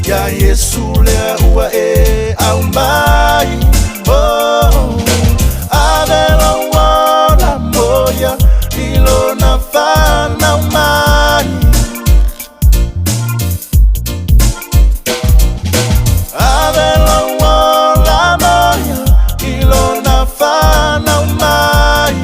Ya Yesu le ua e au mai. Oh, avela wana moya ilo na fana mai. Avela wana moya ilo na fana mai.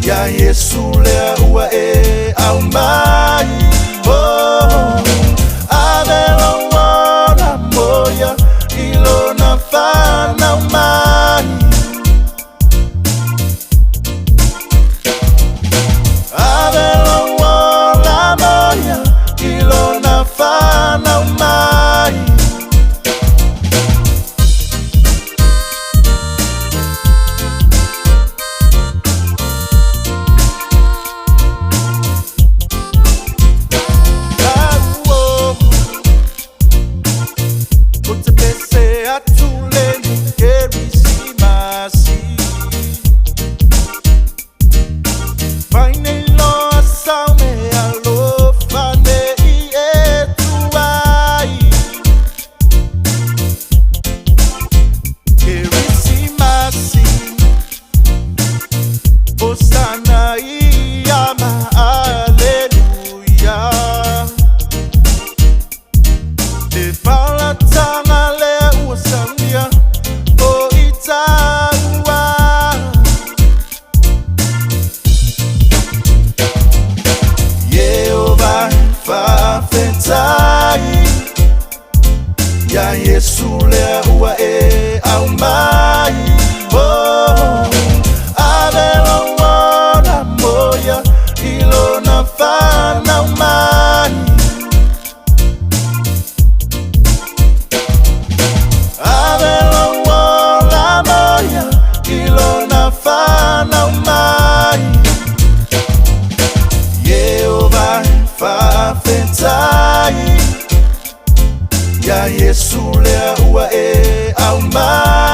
Ya Yesu le ua e au mai. Oh, avela wana moya ilo na fana mai. Avela wana moya ilo na fana mai. Ya Yesu le ua e au mai. Oh, avela wana moya ilo na fana mai. Avela wana moya ilo na fana mai. Yehova fafetai. Ya Yesu le ua e au mai.